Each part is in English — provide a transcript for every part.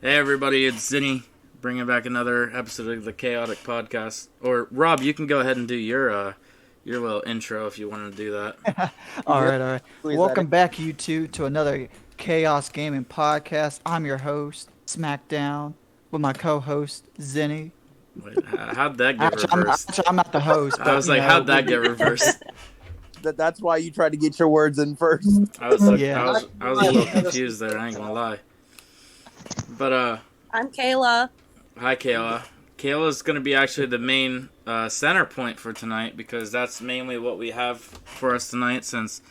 Hey everybody, it's Zinni, bringing back another episode of the Chaotic podcast. Or Rob, you can go ahead and do your little intro if you want to do that. All Yep. right, all right. Squeeze that in. Welcome back, you two, to another Chaos Gaming podcast. I'm your host, Smackdown, with my co-host Zenny. Wait, how'd that get reversed? Actually, I'm not the host, I but was like, how'd that get we, reversed? That's why you tried to get your words in first. I was like, I yeah, was I was a little confused there. I ain't gonna lie. But I'm Kayla. hi Kayla. Kayla's gonna be actually the main center point for tonight because that's mainly what we have for us tonight. Since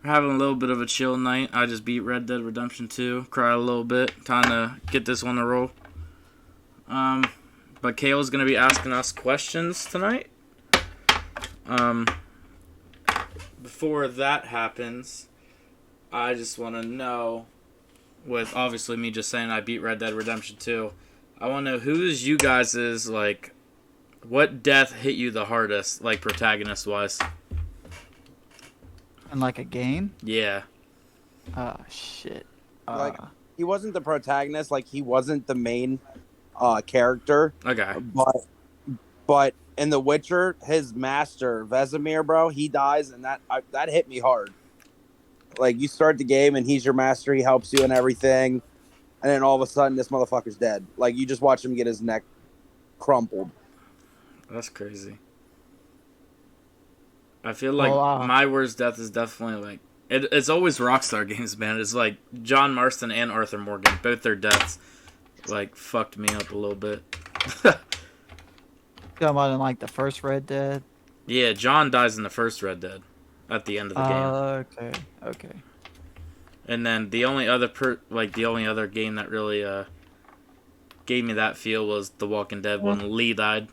we're having a little bit of a chill night, I just beat Red Dead Redemption 2, cried a little bit, time to get this on the roll. But Kayla's gonna be asking us questions tonight. Um, Before that happens, I just want to know, with obviously me just saying I beat Red Dead Redemption 2, I want to know who's you guys' like, what death hit you the hardest, like protagonist wise? and like a game. Yeah. Oh shit. Like he wasn't the protagonist, like he wasn't the main character, Okay. but in The Witcher, his master Vesemir, bro, he dies, and that hit me hard. Like you start the game and he's your master, he helps you and everything, and then all of a sudden this motherfucker's dead. Like you just watch him get his neck crumpled. That's crazy. I feel like Oh, my worst death is definitely like it's always Rockstar games, man. It's like John Marston and Arthur Morgan, both their deaths like fucked me up a little bit. Talking about in like the first Red Dead. Yeah, John dies in the first Red Dead at the end of the game, Okay. and then the only other the only other game that really gave me that feel was The Walking Dead when Lee died.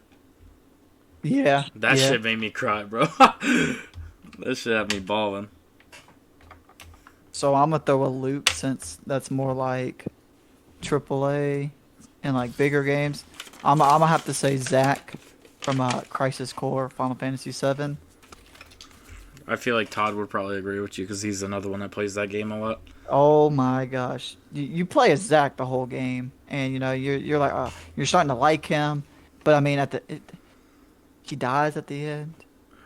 Yeah. That yeah. shit made me cry, bro. That shit had me bawling. So I'm gonna throw a loop since that's more like AAA and like bigger games. I'm gonna have to say Zach from Crisis Core Final Fantasy VII. I feel like Todd would probably agree with you because he's another one that plays that game a lot. Oh my gosh, you play as Zach the whole game, and you're like you're starting to like him, but I mean he dies at the end.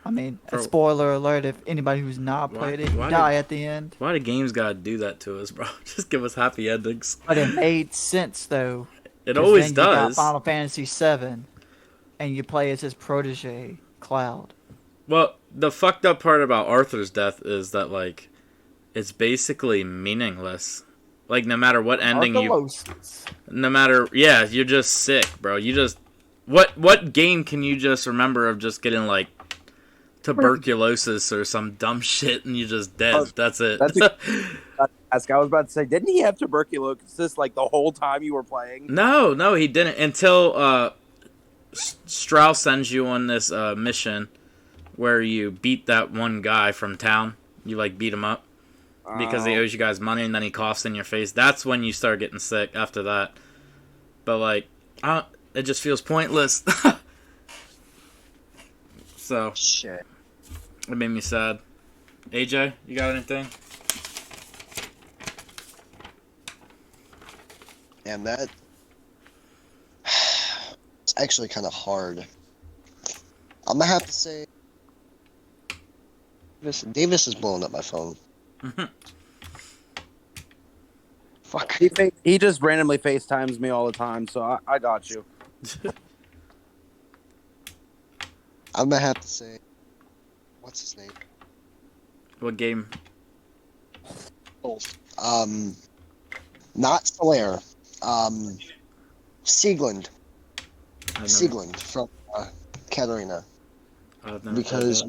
I mean, a Bro. spoiler alert if anybody who's not played it, why he die at the end. Why do games gotta do that to us, bro? Just give us happy endings. But it made sense though. It 'Cause always then you got does. Final Fantasy VII, and you play as his protege, Cloud. Well, the fucked up part about Arthur's death is that like it's basically meaningless. Like no matter what ending Arthalosis. no matter you're just sick, bro. You just what game can you just remember of just getting like tuberculosis or some dumb shit and you just dead? That's it. That's I was about to say, didn't he have tuberculosis like the whole time you were playing? No, he didn't until Strauss sends you on this mission where you beat that one guy from town. You like beat him up because he owes you guys money, and then he coughs in your face. That's when you start getting sick. After that, but like, it just feels pointless. So Shit. it made me sad. AJ, you got anything? And that it's actually kind of hard. I'm gonna have to say, Davis is blowing up my phone. Fuck. He just randomly FaceTimes me all the time, so I got you. I'm gonna have to say, what's his name? What game? Both. Not Solaire. Sieglund. Sieglund from Katarina. Because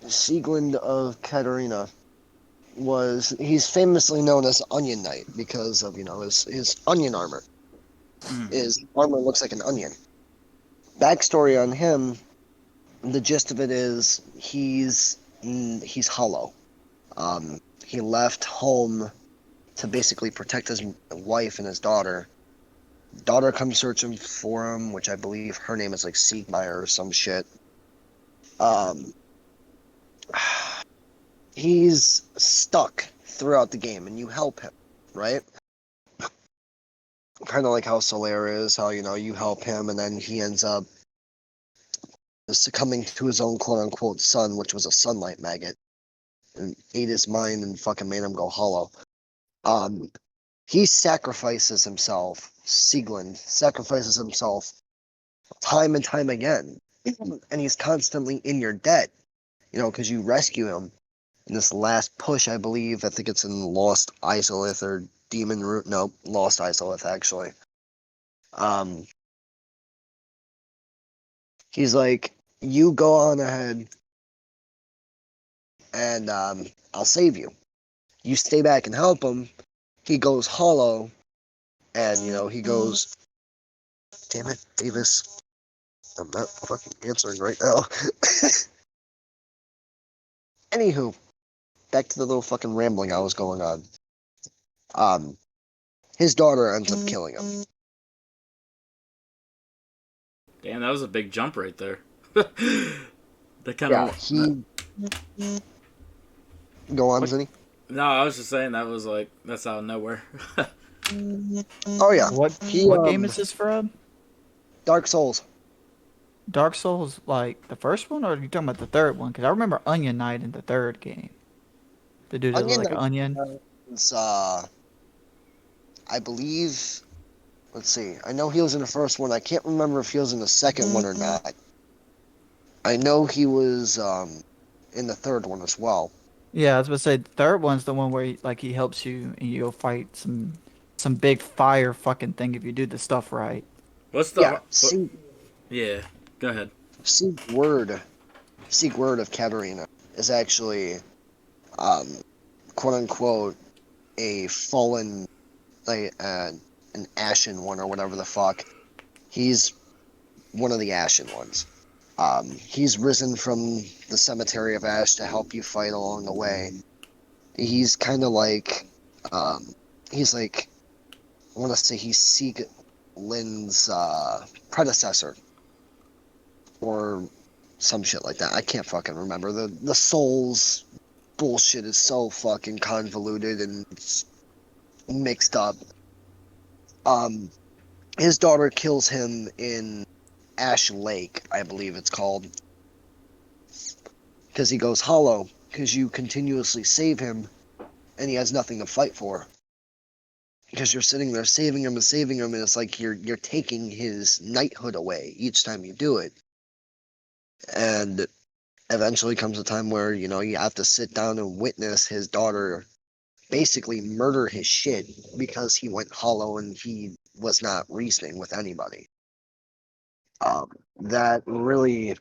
Sieglund of Katarina he's famously known as Onion Knight because of his onion armor. His armor looks like an onion. Backstory on him, the gist of it is he's hollow. He left home to basically protect his wife and his daughter. Daughter comes searching for him, which I believe her name is like Siegmeyer or some shit. He's stuck throughout the game, and you help him, right? Kind of like how Solaire is, how, you help him, and then he ends up succumbing to his own quote-unquote son, which was a sunlight maggot, and ate his mind and fucking made him go hollow. He sacrifices himself, Sieglund sacrifices himself time and time again, and he's constantly in your debt, because you rescue him in this last push, I think it's in Lost Isolith or Demon Root, no, Lost Isolith, actually. He's like, you go on ahead, and I'll save you. You stay back and help him. He goes hollow, and, he goes, damn it, Davis. I'm not fucking answering right now. Anywho, back to the little fucking rambling I was going on. His daughter ends up killing him. Damn, that was a big jump right there. That kind of. Go on, Zinni. No, I was just saying that's out of nowhere. Oh yeah. What game is this, Fred? Dark Souls. Dark Souls, like the first one, or are you talking about the third one? Because I remember Onion Knight in the third game. The dude that looked like an onion. It's, I believe. Let's see. I know he was in the first one. I can't remember if he was in the second one or not. I know he was in the third one as well. Yeah, I was about to say the third one's the one where he helps you and you go fight some big fire fucking thing if you do the stuff right. What's the Yeah, go ahead. Seek Word of Katarina is actually quote unquote a fallen, like an ashen one or whatever the fuck. He's one of the ashen ones. He's risen from the cemetery of ash to help you fight along the way. He's kind of like, he's like, I want to say he's Sieglin's predecessor, or some shit like that. I can't fucking remember. The Souls bullshit is so fucking convoluted and mixed up. His daughter kills him in Ash Lake, I believe it's called, because he goes hollow, because you continuously save him, and he has nothing to fight for. Because you're sitting there saving him, and it's like you're taking his knighthood away each time you do it. And eventually comes a time where, you have to sit down and witness his daughter basically murder his shit because he went hollow and he was not reasoning with anybody. That really,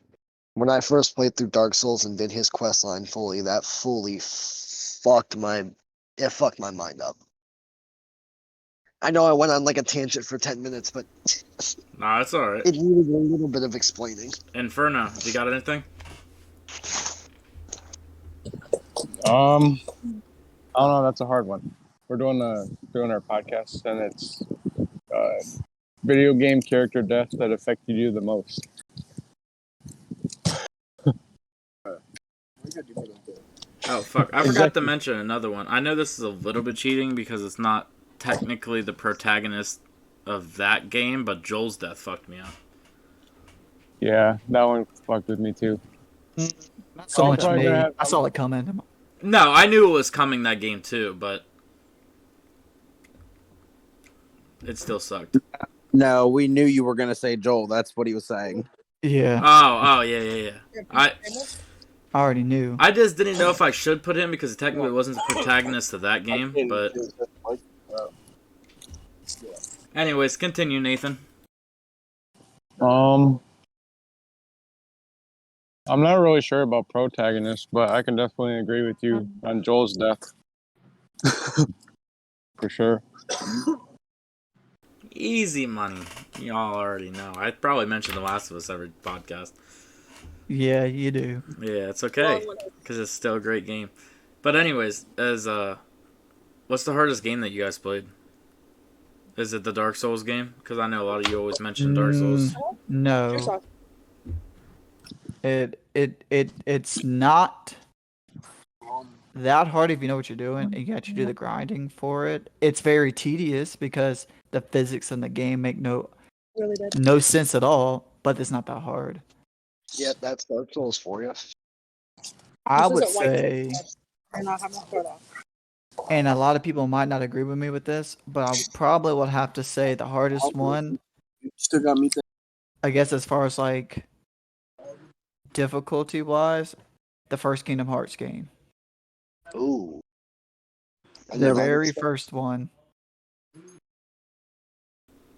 when I first played through Dark Souls and did his questline fully, that fully fucked my mind up. I know I went on like a tangent for 10 minutes, but Nah, it's alright. It needed a little bit of explaining. Inferno, you got anything? I don't know. That's a hard one. We're doing our podcast, and it's video game character death that affected you the most. Oh fuck! I forgot to mention another one. I know this is a little bit cheating because it's not technically the protagonist of that game, but Joel's death fucked me up. Yeah, that one fucked with me too. Not so much me. I saw it coming. No, I knew it was coming that game too, but it still sucked. No, we knew you were gonna say Joel. That's what he was saying. Yeah. Oh, yeah. I already knew. I just didn't know if I should put him because technically it wasn't the protagonist of that game, but anyways, continue, Nathan. I'm not really sure about protagonist, but I can definitely agree with you on Joel's death. For sure. Easy money. Y'all already know. I probably mention The Last of Us every podcast. Yeah, you do. Yeah, it's okay because it's still a great game. But anyways, what's the hardest game that you guys played? Is it the Dark Souls game? Because I know a lot of you always mention Dark Souls. No. It's not. that hard if you know what you're doing and you actually do the grinding for it. It's very tedious because the physics in the game make no sense at all, but it's not that hard. Yeah, that's Dark Souls for you. I would say, and a lot of people might not agree with me with this, but I probably would have to say the hardest one, Still got me. I guess, as far as like difficulty wise, the first Kingdom Hearts game. Ooh. The very first one.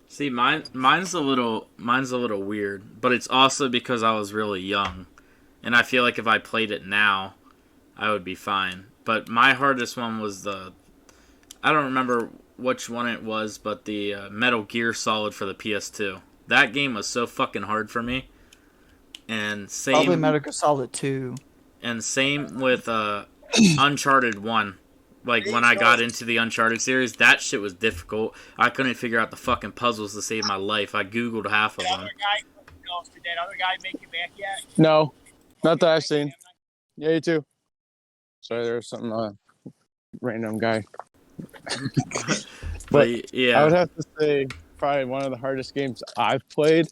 See, mine's a little weird, but it's also because I was really young, and I feel like if I played it now, I would be fine. But my hardest one was I don't remember which one it was, but the Metal Gear Solid for the PS2. That game was so fucking hard for me. And Probably same Metal Gear Solid 2. and same with Uncharted 1. Like, when I got into the Uncharted series, that shit was difficult. I couldn't figure out the fucking puzzles to save my life. I googled half of them. Did that other guy make it back yet? No, not that I've seen. Yeah, you too. Sorry, there's some random guy. But yeah, I would have to say probably one of the hardest games I've played.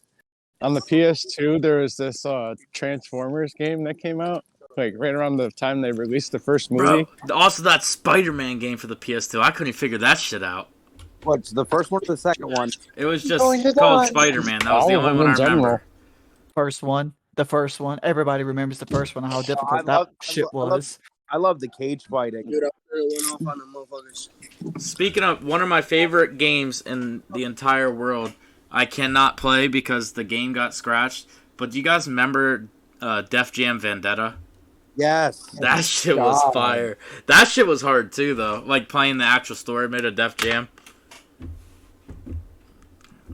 On the PS2, there was this Transformers game that came out, like right around the time they released the first movie. bro, also that Spider-Man game for the PS2, I couldn't figure that shit out. What's the first one or the second one? It was just called Spider-Man. That was the only one I remember. First one. The first one. Everybody remembers the first one and how difficult that shit was. I love the cage fighting. Dude, I really went off on the motherfuckers. Speaking of one of my favorite games in the entire world, I cannot play because the game got scratched. But do you guys remember Def Jam Vendetta? Yes. That shit was fire. That shit was hard too, though. Like playing the actual story made of Def Jam.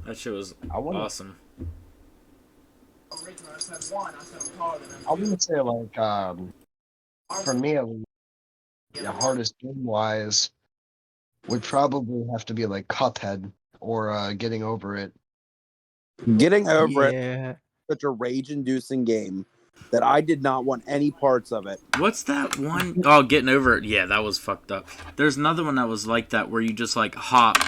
That shit was awesome. I wouldn't say like for me the hardest game wise would probably have to be like Cuphead or Getting Over It. Getting over it. Yeah. Such a rage-inducing game that I did not want any parts of it. What's that one? Oh, Getting Over It. Yeah, that was fucked up. There's another one that was like that where you just like hop.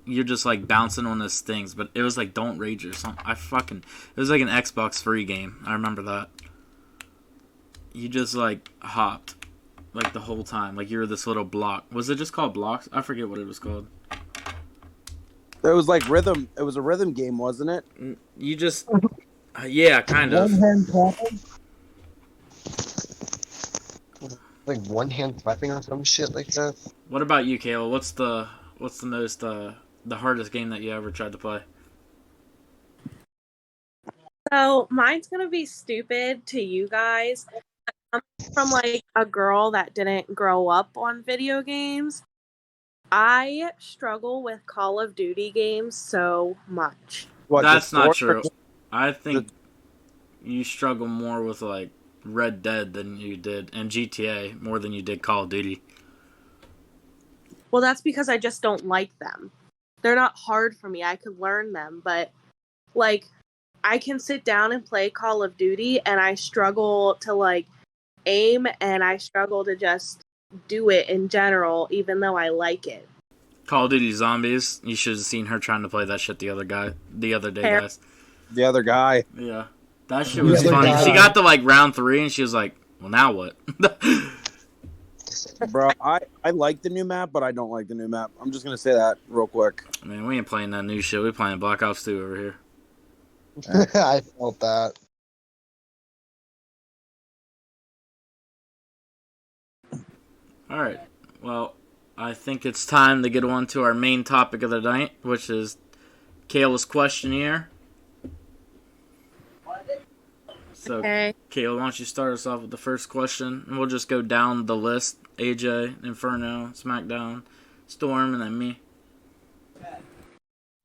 You're just like bouncing on those things, but it was like Don't Rage or something. It was like an Xbox free game. I remember that. You just like hopped like the whole time. Like you were this little block. Was it just called Blocks? I forget what it was called. It was like rhythm. It was a rhythm game, wasn't it? You just, yeah, kind of. One hand clapping? Like one hand clapping or some shit like that. What about you, Kayla? What's the most the hardest game that you ever tried to play? So mine's gonna be stupid to you guys. I'm from like a girl that didn't grow up on video games. I struggle with Call of Duty games so much. That's not true. I think you struggle more with like Red Dead than you did, and GTA more than you did Call of Duty. Well, that's because I just don't like them. They're not hard for me. I could learn them, but like I can sit down and play Call of Duty and I struggle to like aim and I struggle to just do it in general, even though I like it. Call of Duty Zombies. You should have seen her trying to play that shit the other day, guys. The other guy. Yeah, that shit was funny. She got to like round 3 and she was like, "Well, now what?" Bro, I like the new map, but I don't like the new map. I'm just gonna say that real quick. I mean, we ain't playing that new shit. We playing Black Ops 2 over here. I felt that. All right. Well, I think it's time to get on to our main topic of the night, which is Kayla's questionnaire. So, Okay. Kayla, why don't you start us off with the first question, and we'll just go down the list. AJ, Inferno, SmackDown, Storm, and then me.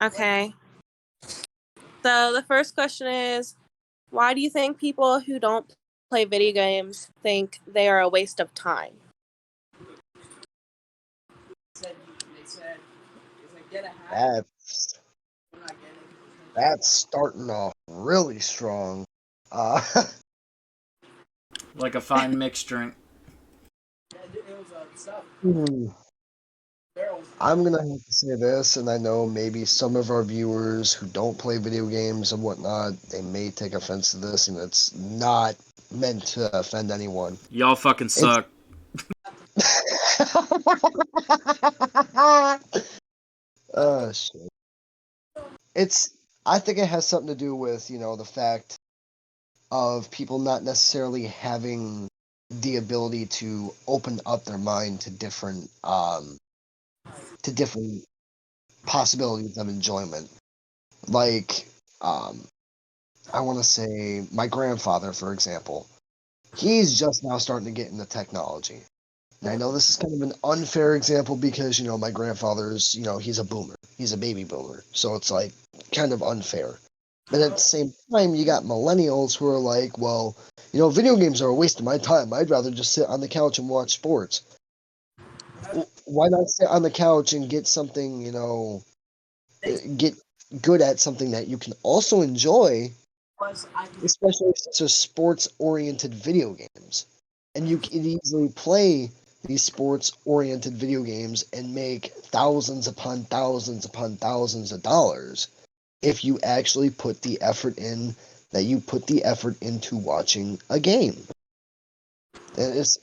Okay. So the first question is, why do you think people who don't play video games think they are a waste of time? That's starting off really strong. Like a fine mixed drink. Hmm. I'm gonna have to say this, and I know maybe some of our viewers who don't play video games and whatnot, they may take offense to this, and it's not meant to offend anyone. Y'all fucking It's suck. oh shit. It's I think it has something to do with, the fact of people not necessarily having the ability to open up their mind to different possibilities of enjoyment. Like, I want to say my grandfather, for example, he's just now starting to get into technology. And I know this is kind of an unfair example because, my grandfather's, he's a boomer. He's a baby boomer. So it's like kind of unfair. But at the same time, you got millennials who are like, well, video games are a waste of my time. I'd rather just sit on the couch and watch sports. Why not sit on the couch and get something, get good at something that you can also enjoy, especially since they're sports-oriented video games. And you can easily play these sports-oriented video games and make thousands upon thousands upon thousands of dollars if you actually put the effort in that you put the effort into watching a game. And it's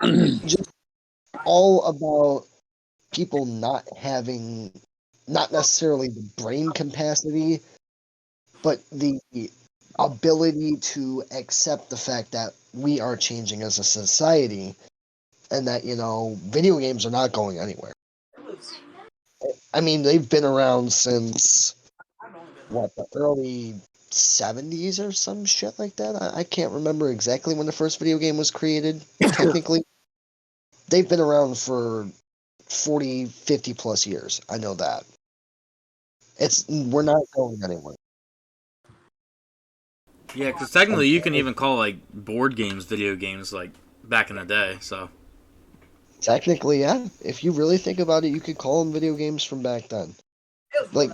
just all about people not having not necessarily the brain capacity, but the ability to accept the fact that we are changing as a society and that, video games are not going anywhere. I mean, they've been around since the early 70s or some shit like that. I can't remember exactly when the first video game was created, technically. They've been around for 40, 50 plus years. I know that. We're not going anywhere. Yeah, because technically you can even call like board games video games like back in the day. So Technically, yeah. If you really think about it, you could call them video games from back then. Like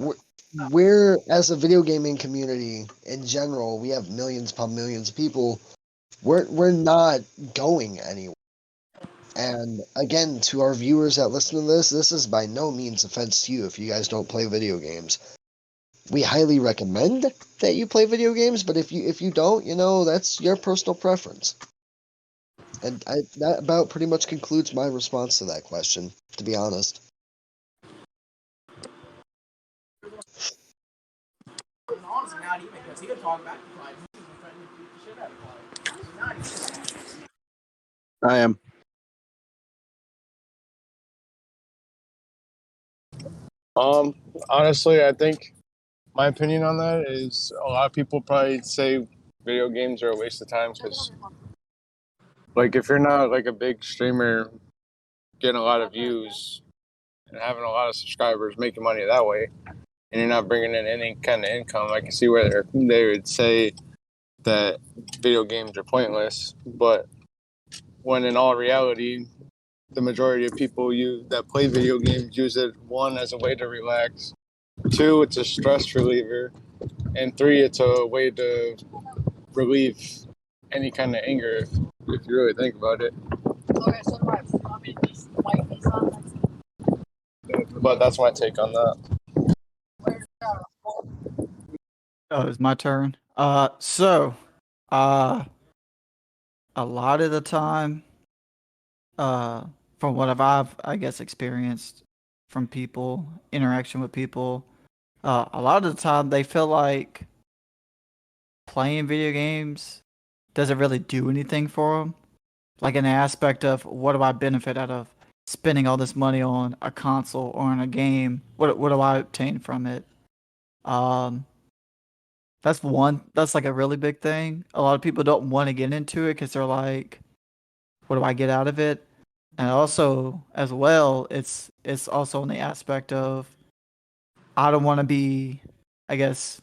we're as a video gaming community in general, we have millions upon millions of people. We're not going anywhere. And again, to our viewers that listen to this is by no means offense to you if you guys don't play video games. We highly recommend that you play video games, but if you don't, that's your personal preference. And that about pretty much concludes my response to that question, to be honest. I am. Honestly, I think my opinion on that is a lot of people probably say video games are a waste of time because, like, if you're not like a big streamer getting a lot of views and having a lot of subscribers, making money that way, and you're not bringing in any kind of income, I can see where they would say that video games are pointless. But when in all reality, the majority of people that play video games use it, one, as a way to relax, two, it's a stress reliever, and three, it's a way to relieve any kind of anger if you really think about it. But that's my take on that. Oh, it's my turn. A lot of the time, from what I've I guess experienced from people, interaction with people, a lot of the time they feel like playing video games doesn't really do anything for them. Like an aspect of what do I benefit out of spending all this money on a console or on a game? What do I obtain from it? Um, that's one. That's like a really big thing. A lot of people don't want to get into it because they're like, what do I get out of it? And also, as well, it's also on the aspect of I don't want to be, I guess,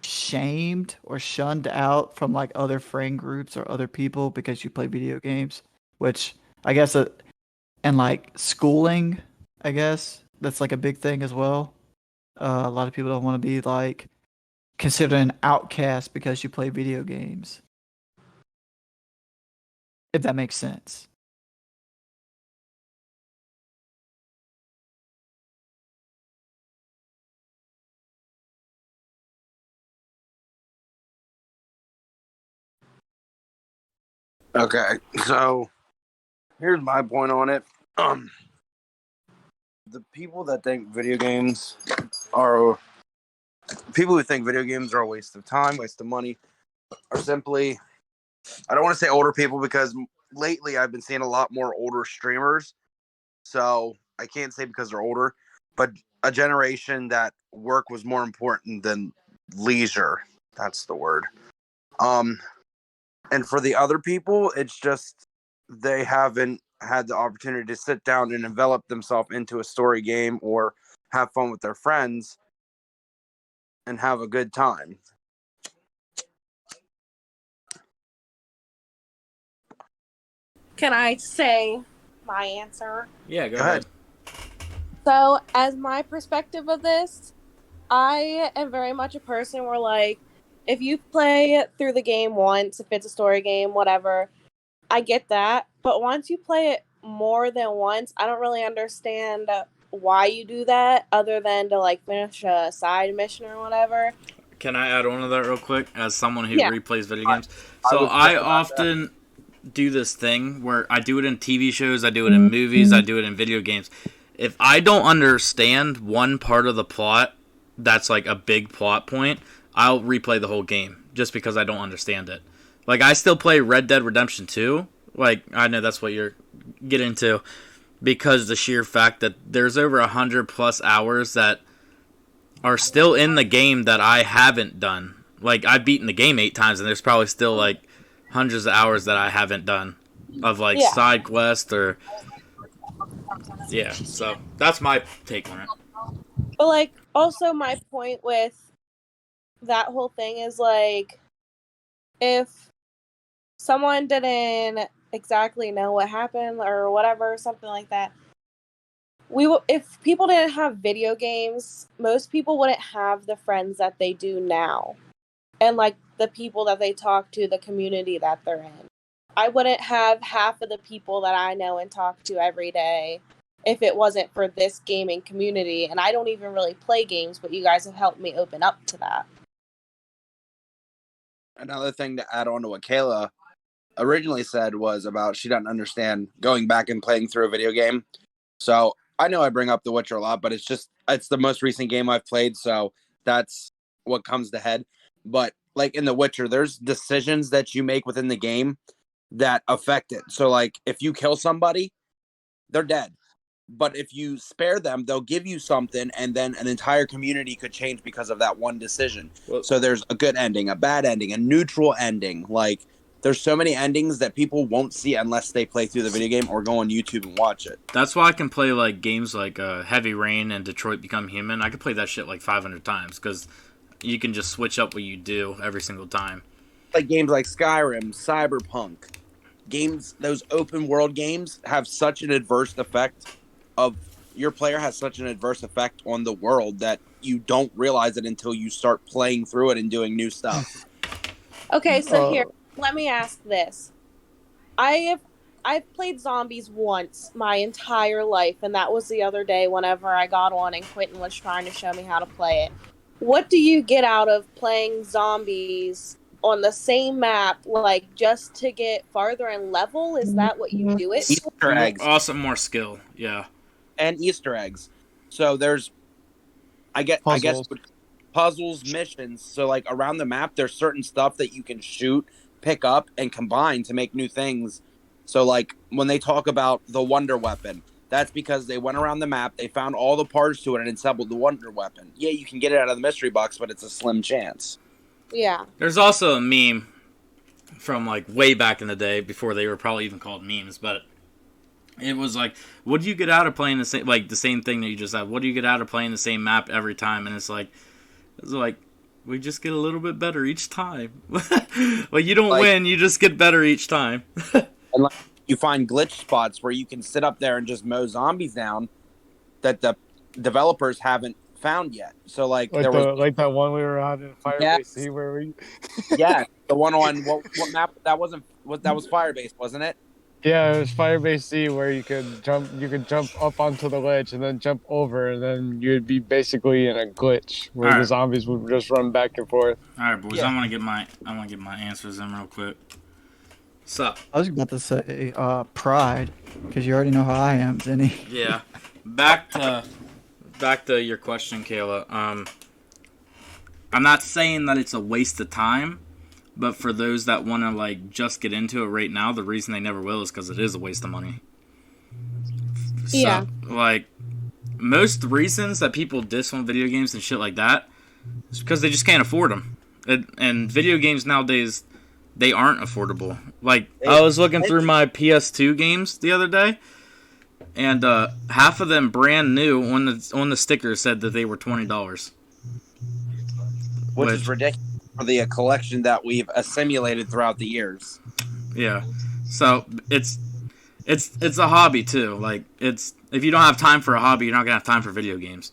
shamed or shunned out from like other friend groups or other people because you play video games, which I guess and like schooling, I guess that's like a big thing as well. A lot of people don't want to be like considered an outcast because you play video games. If that makes sense. Okay, so here's my point on it. The people that think video games are people who think video games are a waste of time, waste of money, are simply, I don't want to say older people because lately I've been seeing a lot more older streamers. So I can't say because they're older, but a generation that work was more important than leisure. That's the word. And for the other people, it's just they haven't had the opportunity to sit down and develop themselves into a story game or have fun with their friends and have a good time. Can I say my answer? Yeah, go Go ahead. ahead. So, as my perspective of this, I am very much a person where, like, if you play through the game once, if it's a story game, whatever, I get that. But once you play it more than once, I don't really understand why you do that other than to, like, finish a side mission or whatever. Can I add on to that real quick? As someone who Yeah. replays video games, I so was I just about often do this thing where I do it in TV shows, I do it in movies, I do it in video games. If I don't understand one part of the plot that's like a big plot point, I'll replay the whole game just because I don't understand it. Like, I still play Red Dead Redemption 2. Like, I know that's what you're getting to, because the sheer fact that there's over 100 plus hours that are still in the game that I haven't done. Like, I've beaten the game 8 times, and there's probably still like hundreds of hours that I haven't done of like Yeah. side quest or yeah. So that's my take on it. But, like, also my point with that whole thing is, like, if someone didn't exactly know what happened or whatever, something like that, if people didn't have video games, most people wouldn't have the friends that they do now, and, like, the people that they talk to, the community that they're in. I wouldn't have half of the people that I know and talk to every day if it wasn't for this gaming community. And I don't even really play games, but you guys have helped me open up to that. Another thing to add on to what Kayla originally said was about she doesn't understand going back and playing through a video game. So I know I bring up The Witcher a lot, but it's the most recent game I've played, so that's what comes to head. But like in The Witcher, there's decisions that you make within the game that affect it. So like if you kill somebody, they're dead. But if you spare them, they'll give you something, and then an entire community could change because of that one decision. Well, So there's a good ending, a bad ending, a neutral ending. Like there's so many endings that people won't see unless they play through the video game or go on YouTube and watch it. that's why I can play like games like Heavy Rain and Detroit Become Human. I could play that shit like 500 times because you can just switch up what you do every single time. Like games like Skyrim, Cyberpunk, games, those open world games have such an adverse effect of your player has such an adverse effect on the world that you don't realize it until you start playing through it and doing new stuff. Okay, so here, let me ask this. I've played zombies once my entire life, and that was the other day whenever I got on and Quentin was trying to show me how to play it. What do you get out of playing zombies on the same map, like, just to get farther in level? Is that what you do it for? Easter eggs. Awesome, more skill. Yeah. And Easter eggs. So there's I guess puzzles, missions. So like around the map there's certain stuff that you can shoot, pick up, and combine to make new things. So like when they talk about the wonder weapon, that's because they went around the map, they found all the parts to it and assembled the wonder weapon. Yeah, you can get it out of the mystery box, but it's a slim chance. Yeah. There's also a meme from like way back in the day before they were probably even called memes, but it was like, what do you get out of playing the same thing that you just said? What do you get out of playing the same map every time? And it's like we just get a little bit better each time. Like you don't win, you just get better each time. And like you find glitch spots where you can sit up there and just mow zombies down that the developers haven't found yet. So like there was like that one we were on in Firebase Sea where we yeah, the one on what map that was Firebase, wasn't it? Yeah, it was Firebase Sea where you could jump up onto the ledge and then jump over, and then you'd be basically in a glitch where the zombies would just run back and forth. All right, boys. Yeah. I want to get my answers in real quick. So, I was about to say pride, because you already know how I am, Zinni. yeah. Back to your question, Kayla. I'm not saying that it's a waste of time, but for those that want to like just get into it right now, the reason they never will is because it is a waste of money. Yeah. So, like, most reasons that people diss on video games and shit like that is because they just can't afford them. And video games nowadays, they aren't affordable. Like, I was looking through my PS2 games the other day, and half of them brand new on the sticker said that they were $20. Which is ridiculous for the collection that we've assimilated throughout the years. Yeah. So it's a hobby too. Like, it's, if you don't have time for a hobby, you're not gonna have time for video games.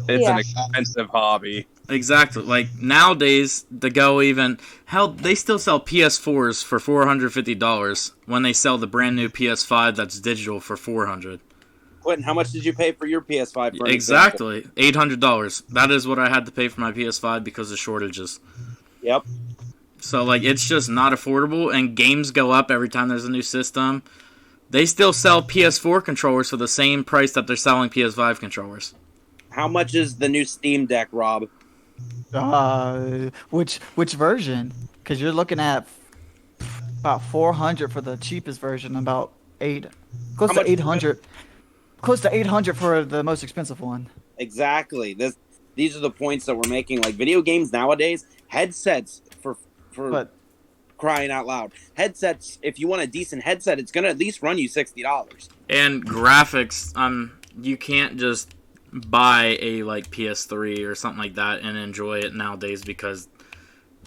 It's an Yeah. expensive hobby. Exactly. Like, nowadays, to go even hell, they still sell PS4s for $450 when they sell the brand new PS5 that's digital for $400. Quentin, how much did you pay for your PS5? For Exactly, $800. That is what I had to pay for my PS5 because of shortages. Yep. So, like, it's just not affordable, and games go up every time there's a new system. They still sell PS4 controllers for the same price that they're selling PS5 controllers. How much is the new Steam Deck, Rob? Which version? Because you're looking at about 400 for the cheapest version, about close How to much- 800, close to 800 for the most expensive one. Exactly. These are the points that we're making. Like, video games nowadays, headsets for But crying out loud. Headsets, if you want a decent headset, it's gonna at least run you $60. And graphics, you can't just buy a like PS3 or something like that and enjoy it nowadays, because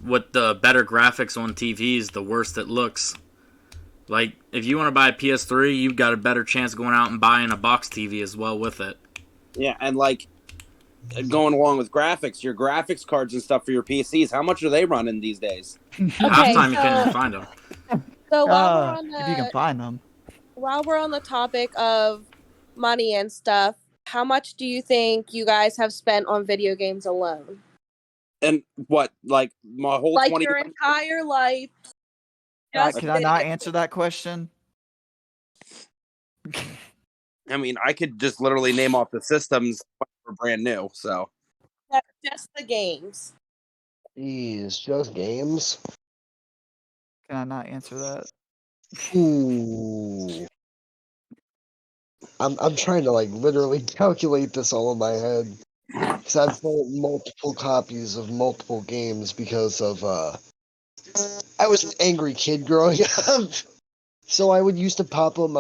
with the better graphics on TVs, the worse it looks. Like, if you want to buy a PS3, you've got a better chance of going out and buying a box TV as well with it. Yeah, and like going along with graphics, your graphics cards and stuff for your PCs, how much are they running these days? Half time you can't even find them. So while if you can find them. we're on the topic of money and stuff, how much do you think you guys have spent on video games alone? And what, like my whole Like 20 your entire life? Just Can I not video answer that question? I mean, I could just literally name off the systems for brand new. So just the games. Jeez, just games. Can I not answer that? Ooh. I'm trying to like literally calculate this all in my head. Because I've bought multiple copies of multiple games because of I was an angry kid growing up. So I would used to pop open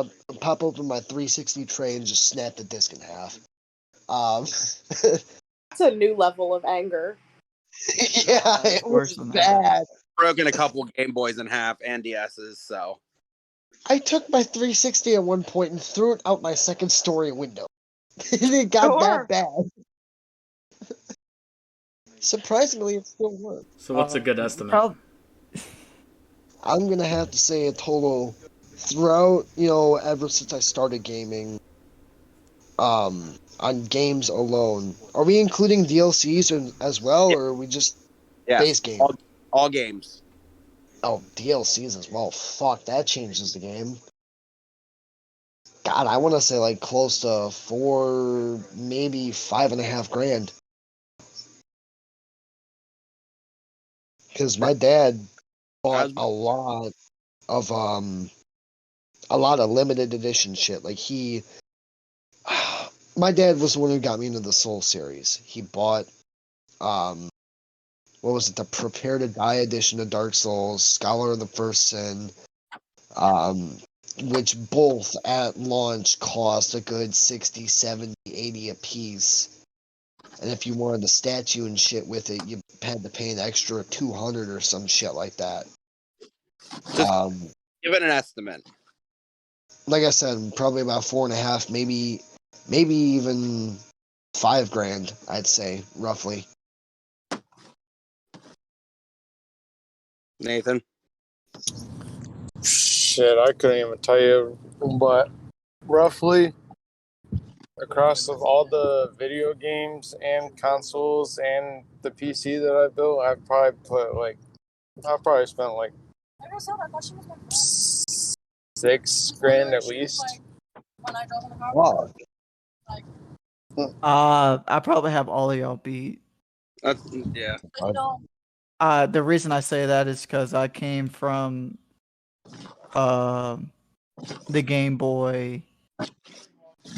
my 360 tray and just snap the disc in half. That's a new level of anger. Yeah, it Worse was than that. bad. broken a couple Game Boys in half and DS's. So I took my 360 at one point and threw it out my second story window. It got that bad. Surprisingly, it still worked. So what's a good estimate? I'm gonna have to say a total throughout, ever since I started gaming, on games alone. Are we including DLCs as well, or are we just base game? All games. Oh, DLCs as well. Fuck, that changes the game. God, I want to say like close to $4, maybe $5.5 grand. Because my dad bought a lot of limited edition shit. Like my dad was the one who got me into the Soul series. He bought what was it, the Prepare to Die edition of Dark Souls, Scholar of the First Sin, which both at launch cost a good 60, 70, 80 a piece. And if you wanted the statue and shit with it, you had to pay an extra 200 or some shit like that. Give it an estimate. Like I said, probably about 4.5, maybe even $5 grand, I'd say, roughly. Nathan? Shit, I couldn't even tell you, but roughly across of all the video games and consoles and the PC that I built, I've probably spent like $6,000 at least. Wow. I probably have all of y'all beat. Yeah. The reason I say that is because I came from the Game Boy,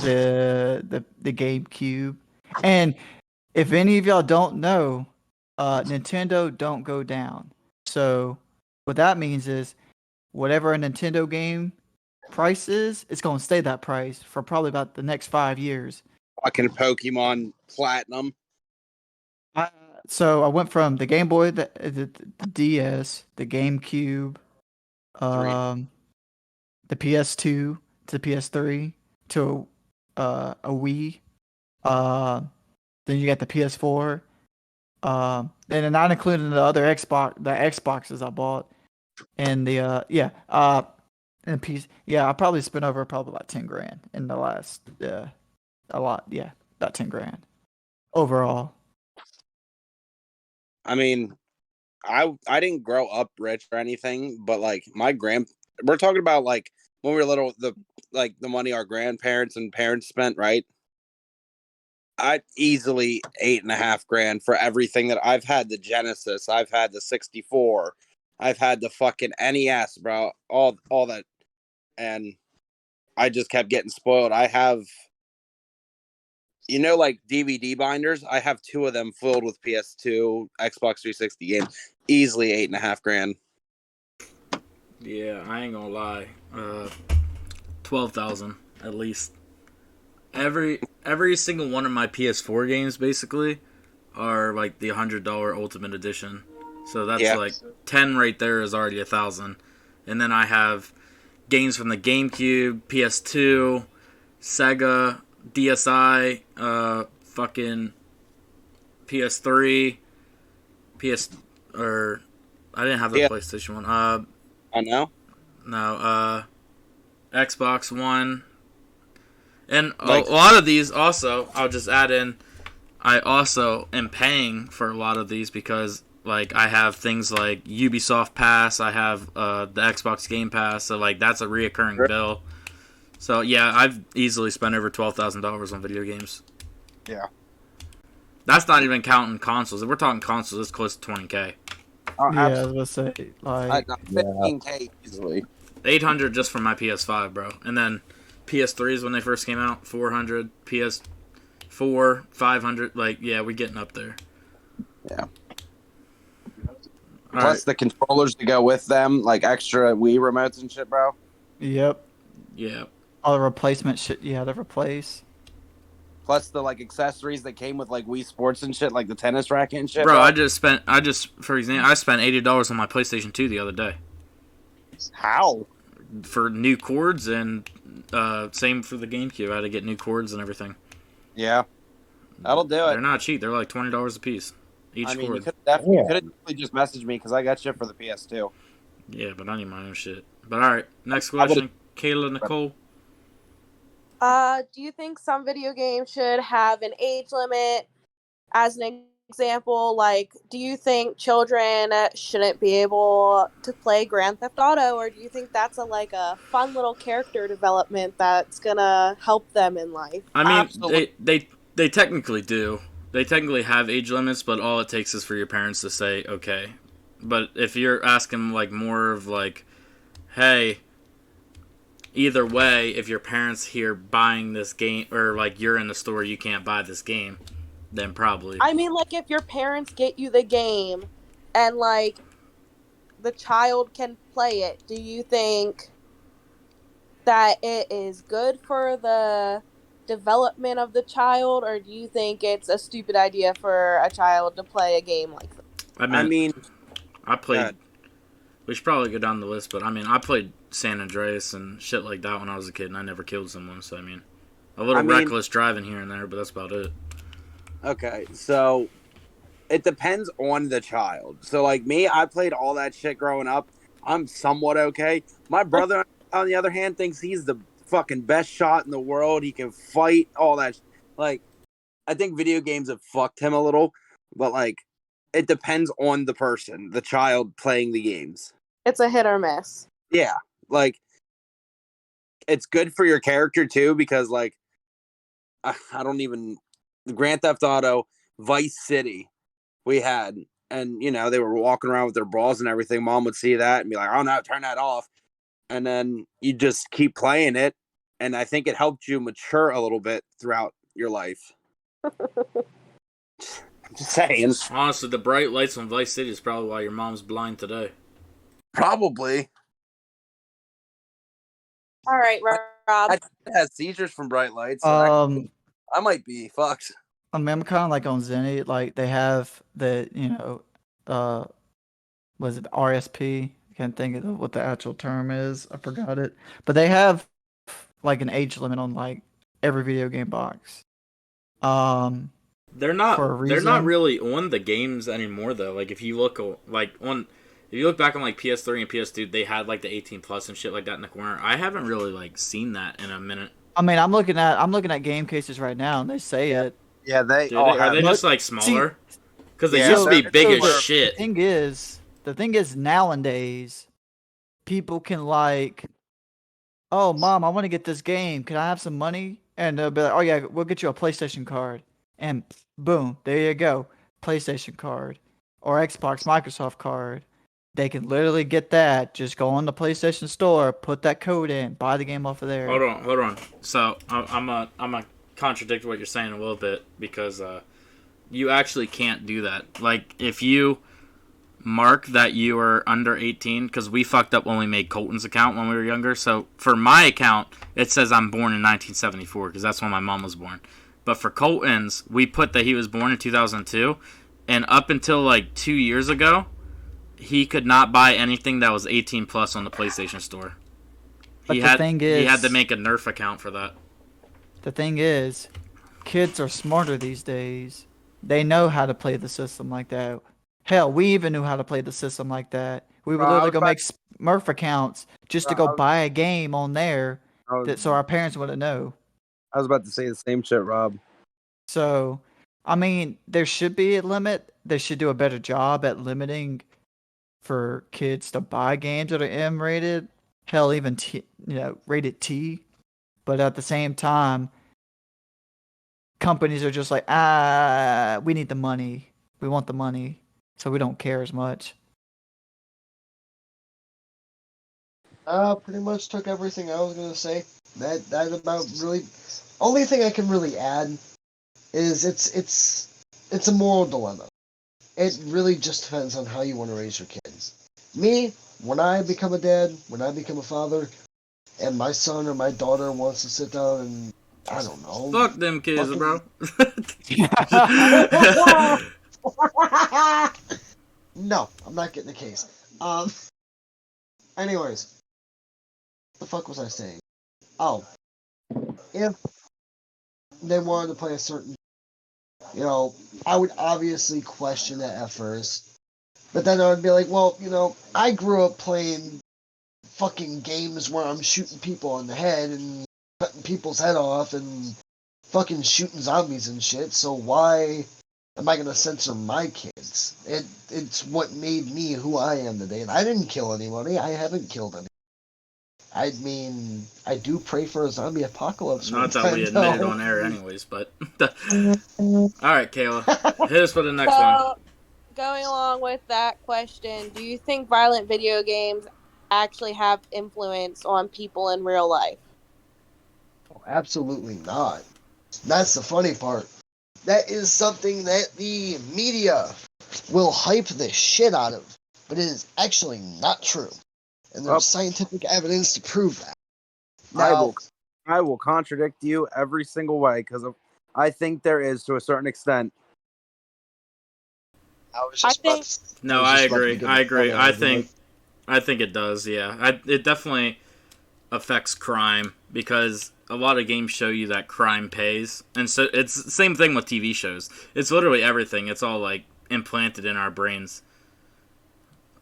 the GameCube, and if any of y'all don't know, Nintendo don't go down. So what that means is whatever a Nintendo game price is, it's gonna stay that price for probably about the next 5 years. Fucking Pokemon Platinum. So I went from the Game Boy, the DS, the GameCube, the PS2 to PS3 to a Wii. Then you got the PS4. And then not including the other Xboxes I bought, and and piece. Yeah, I probably spent over probably about 10 grand in the last. A lot. Yeah, about 10 grand overall. I mean, I didn't grow up rich or anything, but like we're talking about like when we were little, the money our grandparents and parents spent, right? I easily $8.5 grand for everything that I've had. The Genesis, I've had the 64, I've had the fucking NES, bro. All that, and I just kept getting spoiled. I have, like DVD binders. I have 2 of them filled with PS2, Xbox 360 games. Easily $8.5 grand. Yeah, I ain't gonna lie. 12,000 at least. Every single one of my PS4 games basically are like the $100 Ultimate Edition. So that's like 10 right there is already 1,000. And then I have games from the GameCube, PS2, Sega, DSi, fucking PS3, I didn't have the PlayStation one. I know. No, Xbox One. And a lot of these also, I'll just add in, I also am paying for a lot of these because like I have things like Ubisoft Pass, I have the Xbox Game Pass, so like that's a reoccurring bill. So yeah, I've easily spent over $12,000 on video games. Yeah. That's not even counting consoles. If we're talking consoles, it's close to 20K. Oh, Yeah, I was gonna say like 15K easily. 800 just for my PS5, bro. And then PS3s when they first came out, 400. PS4, 500. Like, yeah, we're getting up there. Yeah. Plus the controllers to go with them, like extra Wii remotes and shit, bro. Yep. Yeah. All the replacement shit you had to replace. Plus the like accessories that came with like Wii Sports and shit, like the tennis racket and shit. Bro, I spent $80 on my PlayStation 2 the other day. How? For new cords and same for the GameCube. I had to get new cords and everything. Yeah. That'll do it. They're not cheap. They're like $20 a piece. Each cord. You could definitely just message me because I got shit for the PS2. Yeah, but I need my own shit. But alright, next question. Kayla Nicole. Do you think some video games should have an age limit? As an example, like, do you think children shouldn't be able to play Grand Theft Auto, or do you think that's a fun little character development that's gonna help them in life? I mean, they technically do. They technically have age limits, but all it takes is for your parents to say okay. But if you're asking like more of like, hey, either way, if your parents here buying this game or like you're in the store, you can't buy this game, then probably. I mean, like if your parents get you the game and like the child can play it, do you think that it is good for the development of the child, or do you think it's a stupid idea for a child to play a game like that? I played. We should probably go down the list, but I mean, I played San Andreas and shit like that when I was a kid, and I never killed someone. So I mean, a little reckless driving here and there, but that's about it. Okay, so it depends on the child. So like me, I played all that shit growing up. I'm somewhat okay. My brother, on the other hand, thinks he's the fucking best shot in the world. He can fight, all that. Like, I think video games have fucked him a little, but like, it depends on the person, the child playing the games. It's a hit or miss. Yeah, like it's good for your character too because like I don't even Grand Theft Auto, Vice City, we had, and they were walking around with their bras and everything. Mom would see that and be like, "Oh no, turn that off," and then you just keep playing it, and I think it helped you mature a little bit throughout your life. Just saying. Honestly, the bright lights on Vice City is probably why your mom's blind today. Probably. All right, Rob. I had seizures from bright lights. So I might be fucked. I mean, I'm kind of like on Zenny. Like they have the, was it RSP? I can't think of what the actual term is. I forgot it. But they have like an age limit on like every video game box. They're not. For a They're not reason. really on the games anymore though. Like if you look if you look back on like PS3 and PS2, they had like the 18 plus and shit like that in the corner. I haven't really like seen that in a minute. I mean, I'm looking at game cases right now, and they say it. Yeah, Are they just like smaller? Because they Yeah, used to be they're- big as they're- shit. The thing is nowadays, people can like, oh, mom, I want to get this game. Can I have some money? And they'll be like, oh yeah, we'll get you a PlayStation card. And boom, there you go, PlayStation card or Xbox, Microsoft card. They can literally get that. Just go on the PlayStation Store, put that code in, buy the game off of there. Hold on. So I'm a contradict what you're saying a little bit because you actually can't do that. Like if you mark that you are under 18, because we fucked up when we made Colton's account when we were younger. So for my account, it says I'm born in 1974 because that's when my mom was born. But for Colton's, we put that he was born in 2002, and up until like 2 years ago, he could not buy anything that was 18 plus on the PlayStation Store. But He the had thing is, he had to make a Nerf account for that. the thing is, kids are smarter these days. They know how to play the system like that. Hell, we even knew how to play the system like that. We would Bro, I literally was go about- make Smurf accounts just to Bro, go buy a game on there, so our parents wouldn't know. I was about to say the same shit, Rob. So, I mean, there should be a limit. They should do a better job at limiting for kids to buy games that are M-rated. Hell, even rated T. But at the same time, companies are just like, we need the money. We want the money, so we don't care as much. Pretty much took everything I was gonna say. That about really. Only thing I can really add is it's a moral dilemma. It really just depends on how you want to raise your kids. Me, when I become a dad, when I become a father, and my son or my daughter wants to sit down and I don't know. Fuck them kids, bro. No, I'm not getting the case. Anyways, what the fuck was I saying? Oh, if they wanted to play a certain, I would obviously question it at first, but then I would be like, well, I grew up playing fucking games where I'm shooting people in the head and cutting people's head off and fucking shooting zombies and shit, so why am I gonna censor my kids? It's what made me who I am today, and I didn't kill anybody. I haven't killed any. I mean, I do pray for a zombie apocalypse. Not that we admitted on air anyways, but... Alright, Kayla. Hit us with the next one. Going along with that question, do you think violent video games actually have influence on people in real life? Absolutely not. That's the funny part. That is something that the media will hype the shit out of, but it is actually not true. And there's scientific evidence to prove that. Now, I will contradict you every single way because I think there is to a certain extent. I agree. I think it does. Yeah, it definitely affects crime because a lot of games show you that crime pays, and so it's the same thing with TV shows. It's literally everything. It's all like implanted in our brains.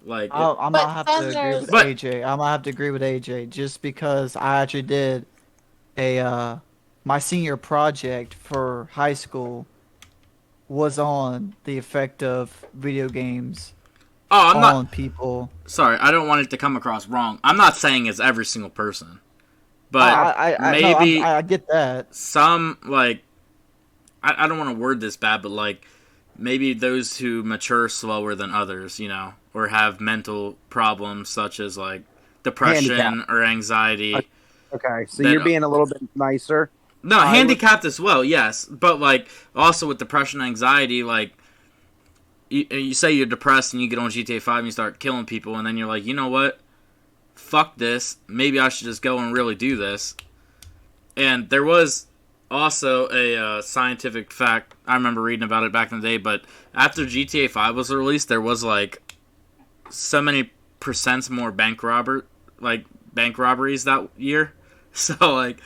Like I'm gonna have to agree with AJ. I'm gonna have to agree with AJ just because I actually did my senior project for high school was on the effect of video games Oh, I'm calling not. people. Sorry, I don't want it to come across wrong. I'm not saying it's every single person, but No, maybe I get that. some like I don't want to word this bad, but like maybe those who mature slower than others, or have mental problems such as like depression Handicap. or anxiety. Okay, so That you're being a little bit nicer. No, I would- handicapped as well, yes, but like also with depression, anxiety, like you say you're depressed and you get on GTA 5 and you start killing people, and then you're like, you know what? Fuck this. Maybe I should just go and really do this. And there was also a scientific fact. I remember reading about it back in the day, but after GTA 5 was released, there was like so many percents more bank robberies that year. So like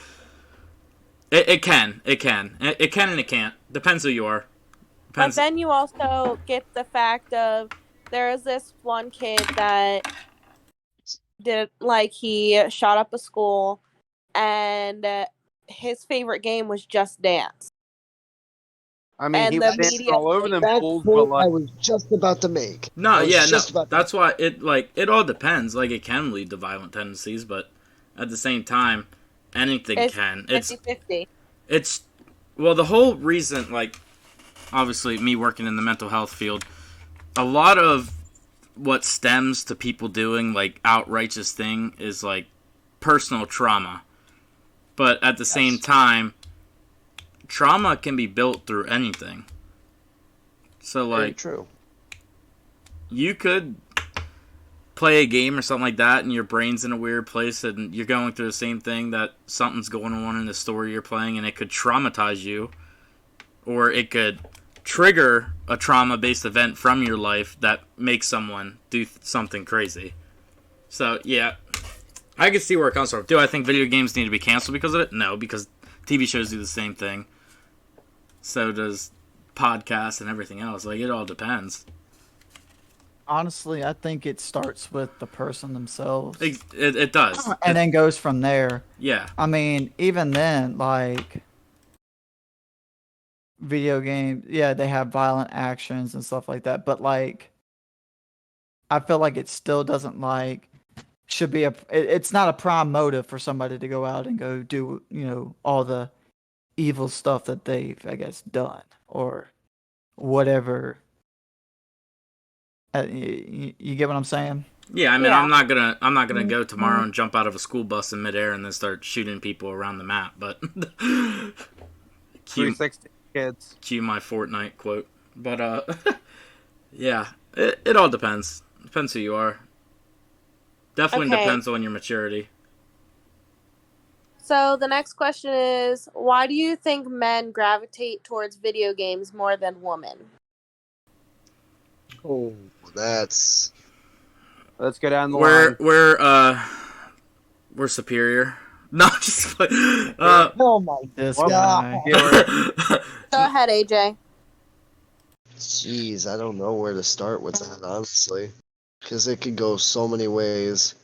it can and it can't. Depends who you are. But Depends. then you also get the fact of there is this one kid that he shot up a school, and his favorite game was Just Dance. I mean, And he the was dancing media, all over them That fools, but point like, I was just about to make. No, I was yeah, no. just about to- That's why it all depends. Like it can lead to violent tendencies, but at the same time, anything it's can. 50-50. It's well, the whole reason, like obviously me working in the mental health field, a lot of what stems to people doing like outrageous thing is like personal trauma. But at the same time, trauma can be built through anything. So Very like true. you could play a game or something like that and your brain's in a weird place and you're going through the same thing, that something's going on in the story you're playing, and it could traumatize you, or it could trigger a trauma-based event from your life that makes someone do something crazy. So yeah, I can see where it comes from. Do I think video games need to be canceled because of it? No, because TV shows do the same thing. So does podcasts and everything else. Like, it all depends. Honestly, I think it starts with the person themselves, It does. and then goes from there. Yeah. I mean, even then, like video games, yeah, they have violent actions and stuff like that, but like I feel like it still doesn't should be it's not a prime motive for somebody to go out and go do, all the evil stuff that they've, I guess, done or whatever. You get what I'm saying? Yeah, I mean, Yeah. I'm not gonna go tomorrow and jump out of a school bus in midair and then start shooting people around the map. But cue 360 kids. my Fortnite quote. But yeah, it all depends. Depends who you are. Definitely Okay. depends on your maturity. So the next question is, why do you think men gravitate towards video games more than women? Oh, that's Let's go down the line. We're superior. No, just oh my This Well, guy. Go ahead, AJ. jeez, I don't know where to start with that, honestly, because it could go so many ways.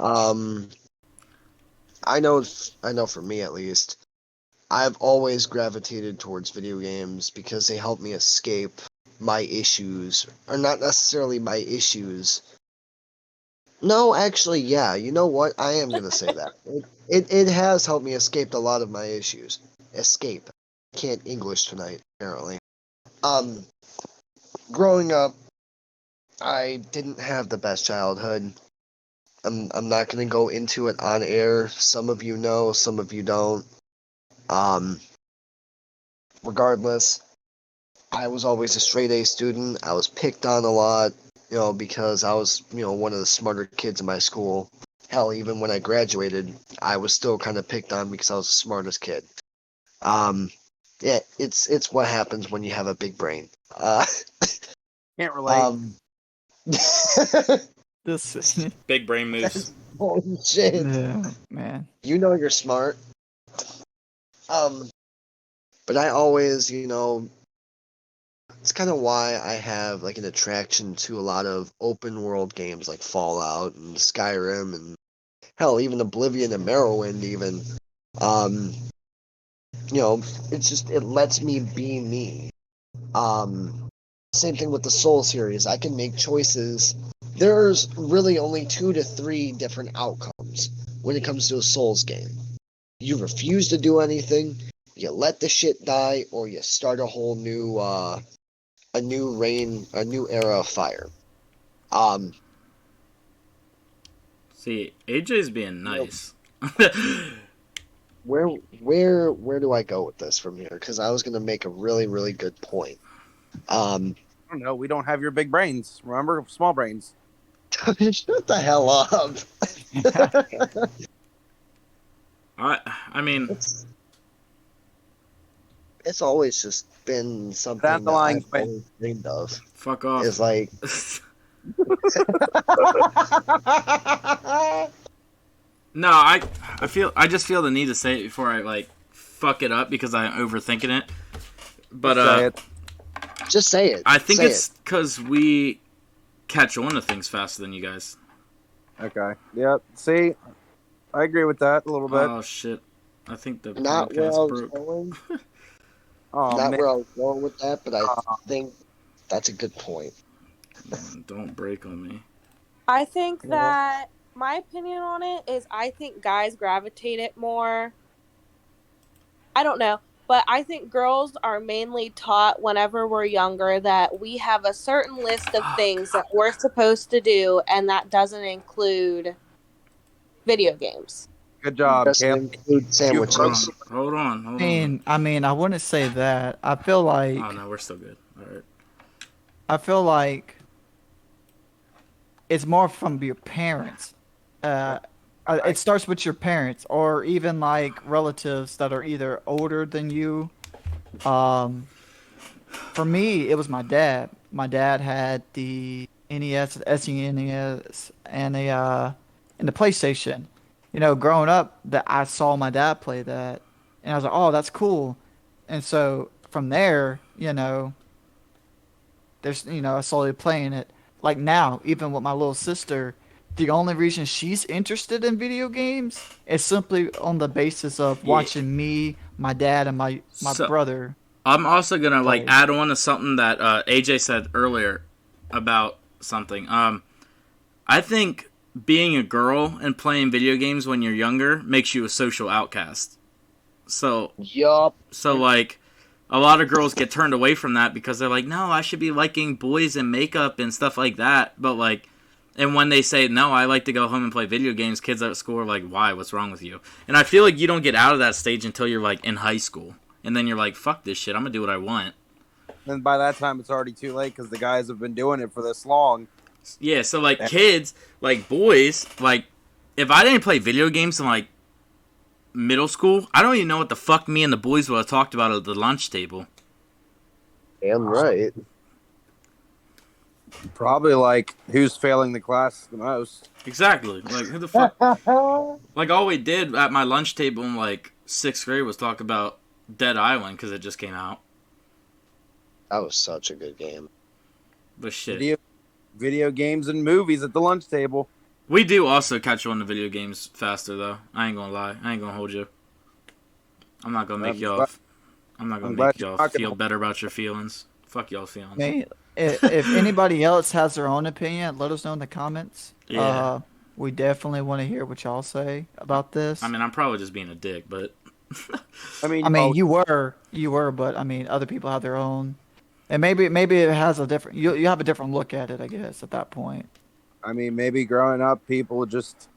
I know for me at least, I've always gravitated towards video games because they help me escape my issues, or not necessarily my issues. No, actually, yeah. You know what? I am gonna say that it has helped me escape a lot of my issues. Escape. Can't English tonight, apparently. Growing up, I didn't have the best childhood. I'm not gonna go into it on air. Some of you know, some of you don't. Regardless, I was always a straight A student. I was picked on a lot, because I was, one of the smarter kids in my school. Hell, even when I graduated, I was still kind of picked on because I was the smartest kid. Yeah, it's what happens when you have a big brain. Can't relate. This big brain moves. Holy shit. yeah, man. You know you're smart. But I always, it's kind of why I have like an attraction to a lot of open world games like Fallout and Skyrim and hell, even Oblivion and Morrowind even. It's just, it lets me be me. Same thing with the Soul series. I can make choices. There's really only 2 to 3 different outcomes when it comes to a Souls game. You refuse to do anything, you let the shit die, or you start a whole new a new era of fire. See, AJ's being nice. Where do I go with this from here? Because I was gonna make a really, really good point. I don't know. We don't have your big brains. Remember, small brains. Shut the hell up. I mean, it's always just been something That's the that line, I've always dreamed of. fuck off. It's like No, I just feel the need to say it before I like fuck it up because I'm overthinking it. But Say it. just say it. I think Say it's because we catch on to things faster than you guys. Okay. Yep. See, I agree with that a little bit. Oh shit! I think the Not where I podcast was broke. going. Oh Not man. where I was going with that, but I think that's a good point. Man, don't break on me. I think that my opinion on it is I think guys gravitate it more. I don't know, but I think girls are mainly taught whenever we're younger that we have a certain list of things that we're supposed to do, and that doesn't include video games. Good job, Doesn't Kayla. include sandwiches. Hold on. I mean, I wouldn't say that. I feel like Oh no, we're still good. All right. I feel like it's more from your parents. It starts with your parents, or even like relatives that are either older than you. For me, it was my dad. My dad had the NES, SNES, and the PlayStation. You know, growing up, that I saw my dad play that, and I was like, "Oh, that's cool." And so from there, I started playing it. Like now, even with my little sister, the only reason she's interested in video games is simply on the basis of watching me, my dad, and my brother. I'm also gonna play. add on to something that AJ said earlier about something. I think being a girl and playing video games when you're younger makes you a social outcast. So Yup. like a lot of girls get turned away from that because they're like, no, I should be liking boys and makeup and stuff like that. But like, and when they say, no, I like to go home and play video games, kids at school are like, why? What's wrong with you? And I feel like you don't get out of that stage until you're like in high school. And then you're like, fuck this shit, I'm gonna do what I want. And by that time, it's already too late because the guys have been doing it for this long. Yeah, so like kids, like boys, like if I didn't play video games in like middle school, I don't even know what the fuck me and the boys would have talked about at the lunch table. Damn right. Probably like who's failing the class the most. Exactly. Like who the fuck? Like all we did at my lunch table in like 6th grade was talk about Dead Island because it just came out. That was such a good game. But shit. Video games and movies at the lunch table. We do also catch on to video games faster though. I ain't gonna lie. I ain't gonna hold you. I'm not gonna make y'all feel better about your feelings. Fuck y'all's feelings. Man, if anybody else has their own opinion, let us know in the comments. Yeah. We definitely want to hear what y'all say about this. I mean, I'm probably just being a dick, but I mean, you were, but I mean, other people have their own, and maybe it has a different. You have a different look at it, I guess, at that point. I mean, maybe growing up, people just,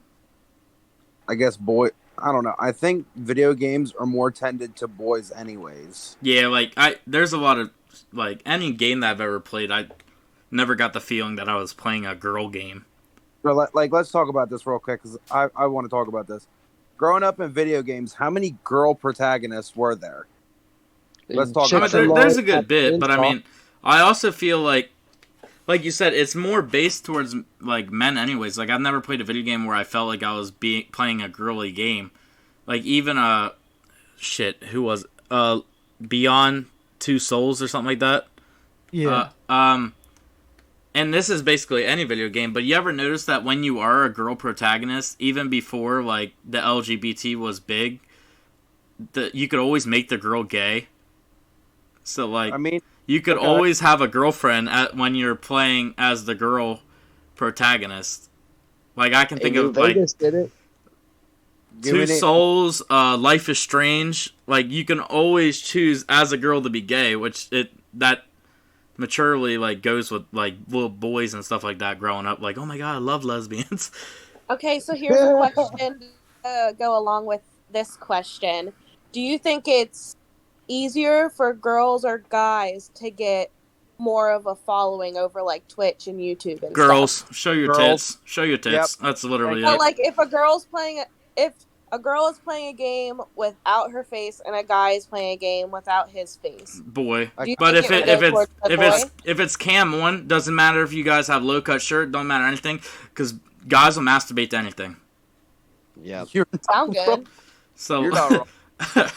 I guess, I don't know. I think video games are more tended to boys anyways. yeah, like there's a lot of like any game that I've ever played, I never got the feeling that I was playing a girl game. But let's talk about this real quick because I want to talk about this. Growing up in video games, how many girl protagonists were there? Let's talk about that. There's a good bit, but I mean, I also feel like you said, it's more based towards like men anyways. Like I've never played a video game where I felt like I was playing a girly game. Like even who was Beyond Two Souls or something like that. Yeah. And this is basically any video game, but you ever notice that when you are a girl protagonist, even before like the LGBT was big, that you could always make the girl gay. So like, I mean, you could okay. always have a girlfriend when you're playing as the girl protagonist. Like I can think New of like Vegas did it. Two Doing it- Souls, Life is Strange. Like you can always choose as a girl to be gay, which that maturely like goes with like little boys and stuff like that growing up. Like, oh my god, I love lesbians. Okay, so here's a question to go along with this question. Do you think it's easier for girls or guys to get more of a following over like Twitch and YouTube and Girls, stuff? show your Girls. tits. Show your tits. That's literally So it. like if a girl is playing a game without her face and a guy is playing a game without his face. Boy. Do you But think if it it would go towards the boy? if it's cam one, doesn't matter if you guys have low cut shirt, don't matter anything, because guys will masturbate to anything. Yeah. You're Sound good. So You're not wrong.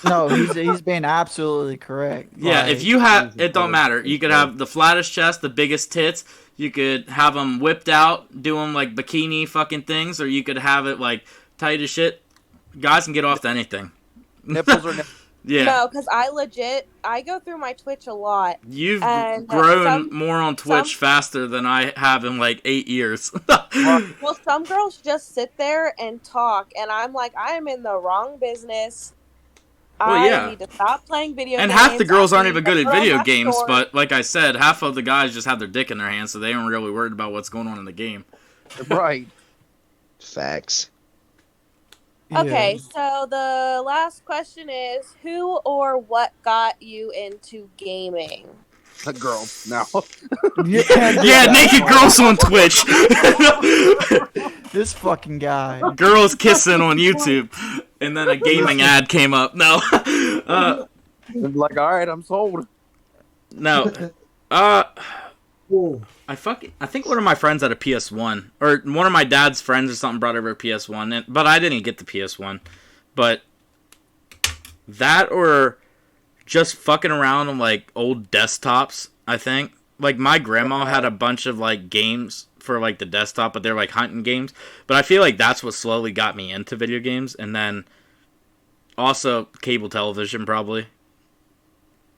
No, he's being absolutely correct. yeah, Like, if you have, Jesus it don't Christ. matter. You could have the flattest chest, the biggest tits. You could have them whipped out, doing like bikini fucking things, or you could have it like tight as shit. Guys can get off to anything. Nipples are nipples. Yeah. No, because I go through my Twitch a lot. You've And, grown more on Twitch some- faster than I have in like 8 years. Well, some girls just sit there and talk, and I'm like, I am in the wrong business. Well, I yeah. need to stop playing video And games. half the girls I aren't need even to good at grow video my games, sword. but like I said, half of the guys just have their dick in their hands, so they aren't really worried about what's going on in the game. Right. Facts. Okay, so the last question is, who or what got you into gaming? A girl. No. Yeah, naked girls on Twitch. This fucking guy. Girls kissing on YouTube, and then a gaming ad came up. No, Like, all right, I'm sold. no. I think one of my friends had a PS1, or one of my dad's friends or something brought over a PS1, but I didn't get the PS1. But that or just fucking around on like old desktops, I think. Like my grandma had a bunch of like games for like the desktop, but they're like hunting games. But I feel like that's what slowly got me into video games, and then also cable television probably.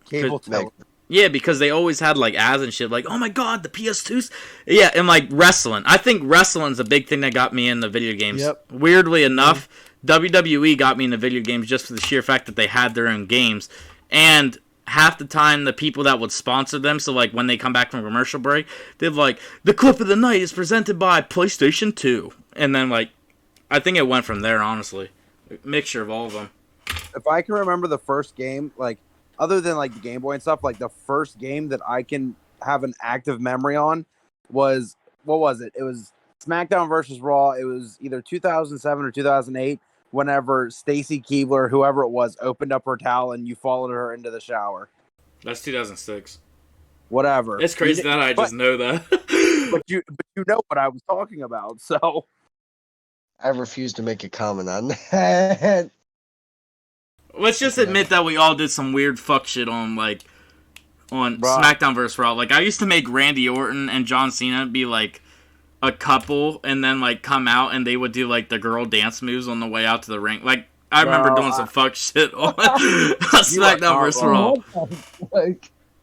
Cable television. Yeah, because they always had like ads and shit like, oh my god, the PS2s. Yeah, and like wrestling. I think wrestling's a big thing that got me into video games. Yep. Weirdly enough, WWE got me into video games just for the sheer fact that they had their own games. And half the time, the people that would sponsor them, so like when they come back from commercial break, they're like, the clip of the night is presented by PlayStation 2. And then like, I think it went from there, honestly. A mixture of all of them. If I can remember the first game, like, other than like the Game Boy and stuff, like the first game that I can have an active memory on was, what was it? It was SmackDown versus Raw. It was either 2007 or 2008. Whenever Stacy Keebler, whoever it was, opened up her towel and you followed her into the shower. That's 2006. Whatever. It's crazy that I just know that. But you know what I was talking about. So I refuse to make a comment on that. Let's just admit that we all did some weird fuck shit on Bruh. SmackDown vs. Raw. Like I used to make Randy Orton and John Cena be like a couple, and then like come out and they would do like the girl dance moves on the way out to the ring. Like I remember doing some fuck shit on SmackDown vs. Raw.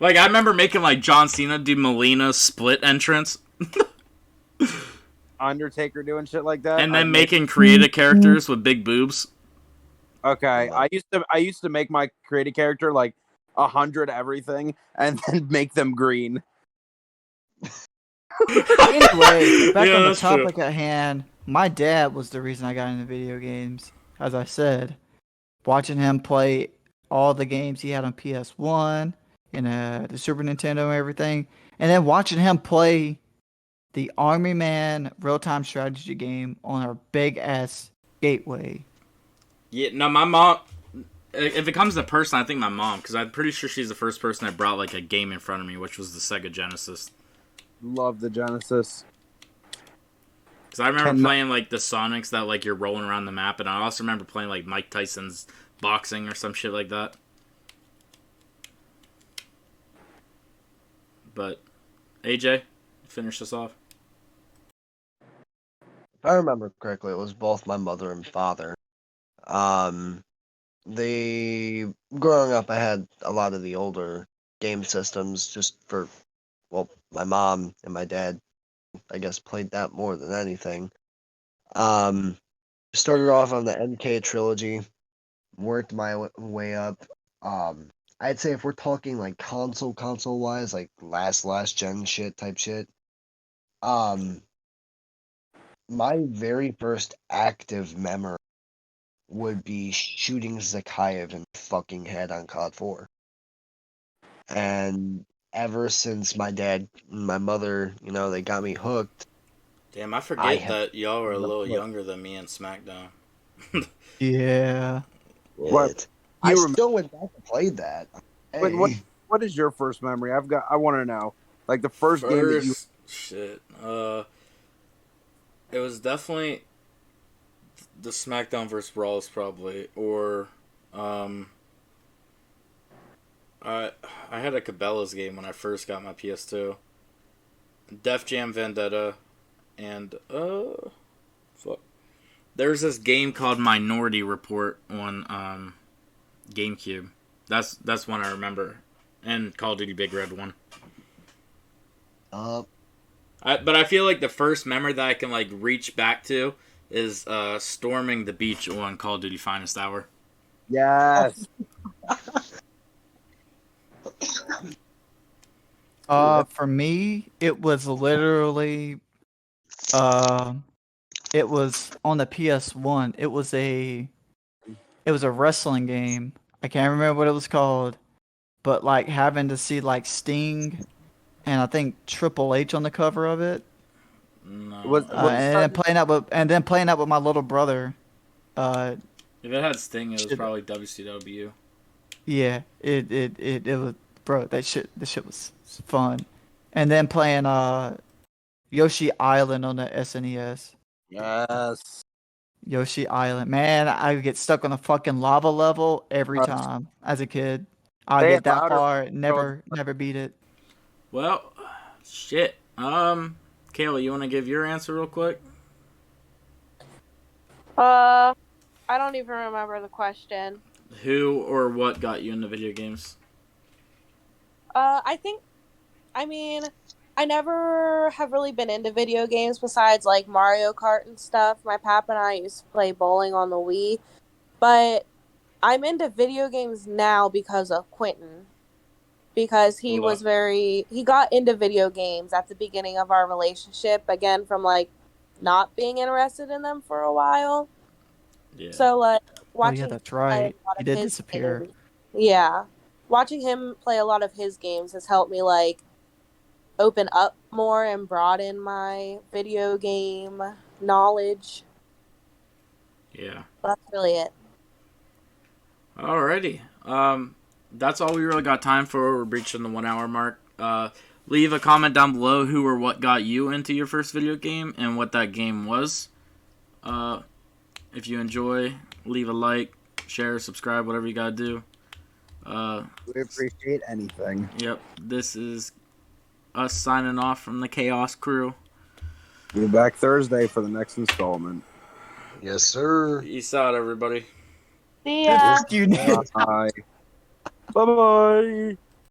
Like I remember making like John Cena do Melina's split entrance, Undertaker doing shit like that. and then making creative characters with big boobs. Okay, I used to make my creative character like 100 everything, and then make them green. Anyway, back Yeah, on the that's true. topic at hand, my dad was the reason I got into video games. As I said, watching him play all the games he had on PS1 and the Super Nintendo and everything, and then watching him play the Army Man real-time strategy game on our big ass gateway. Yeah, no, my mom. If it comes to person, I think my mom, because I'm pretty sure she's the first person that brought like a game in front of me, which was the Sega Genesis. Love the Genesis. Because I remember playing like the Sonics that like you're rolling around the map, and I also remember playing like Mike Tyson's boxing or some shit like that. But AJ, finish this off. If I remember correctly, it was both my mother and father. They growing up, I had a lot of the older game systems just for, well, my mom and my dad, I guess, played that more than anything. Started off on the MK trilogy, worked my way up. I'd say if we're talking like console wise, like last gen shit type shit. My very first active memory would be shooting Zakayev in the fucking head on COD 4. And ever since my dad and my mother, they got me hooked. Damn, I I forget have that y'all were a never little played younger than me in SmackDown. Yeah. What it. you I remember? still went back and played that. But what Hey, what is your first memory? I want to know. Like the first game that you. First shit. It was definitely the SmackDown vs. Brawls probably, or I I had a Cabela's game when I first got my PS2. Def Jam Vendetta, and fuck. There's this game called Minority Report on GameCube. That's one I remember, and Call of Duty Big Red one. uh, But I feel like the first memory that I can like reach back to is storming the beach on Call of Duty Finest Hour. Yes. For me, it was literally, it was on the PS1. It was a wrestling game. I can't remember what it was called, but like having to see like Sting and I think Triple H on the cover of it, No, and then playing out with my little brother. Uh, if it had Sting, it was shit, probably WCW. yeah, it was, bro. That shit was fun. And then playing Yoshi Island on the SNES. Yes. Yoshi Island. Man, I would get stuck on a fucking lava level every time as a kid. I'd Say get it that louder. far, never beat it. Well, shit. Kayla, you want to give your answer real quick? I don't even remember the question. Who or what got you into video games? I mean, I never have really been into video games besides like Mario Kart and stuff. My pap and I used to play bowling on the Wii, but I'm into video games now because of Quentin. Because he got into video games at the beginning of our relationship, again, from like not being interested in them for a while. Yeah. So like Oh yeah, watching him that's play right. a lot He of did his disappear. games, yeah, watching him play a lot of his games has helped me like open up more and broaden my video game knowledge. Yeah. That's really it. Alrighty. That's all we really got time for. We're reaching the 1 hour mark. Leave a comment down below who or what got you into your first video game and what that game was. If you enjoy, leave a like, share, subscribe, whatever you gotta do. We appreciate anything. Yep. This is us signing off from the Chaos crew. Be back Thursday for the next installment. yes, sir. Peace out, everybody. See ya. You Bye. Bye-bye.